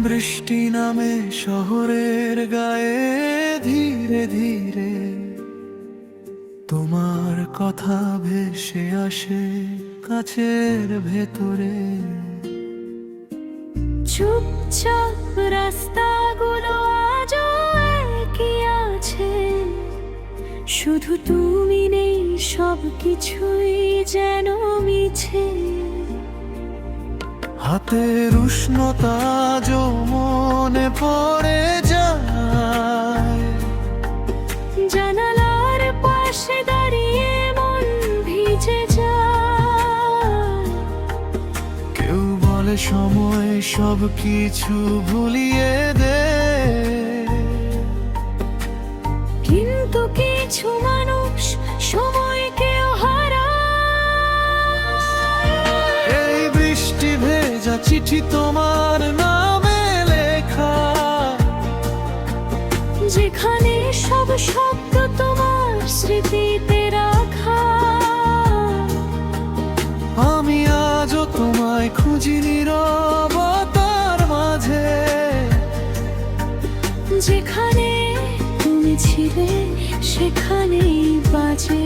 বৃষ্টি নামে শহরের গায়ে ধীরে ধীরে, তোমার কথা ভেসে আসে কাছের ভেতরে। চুপচাপ রাস্তাগুলো আজও একই আছে, শুধু তুমি নেই, সব কিছুই যেন মিছে। হাতের উষ্ণতা আজও মনে পড়ে যায়, জানালার পাশে দাঁড়িয়ে মন ভিজে যায়। কেউ বলে সময় সব কিছু ভুলিয়ে দেয়, কিন্তু কিছু মানুষ সময়কেও হারায়। এই বৃষ্টি ভেজা চিঠি তোমার নামে লেখা, যেখানে সব শব্দ তোমার স্মৃতিতে রাখা। আমি আজও তোমায় খুঁজি নীরবতার মাঝে, যেখানে তুমি ছিলে সেখানেই বাজে।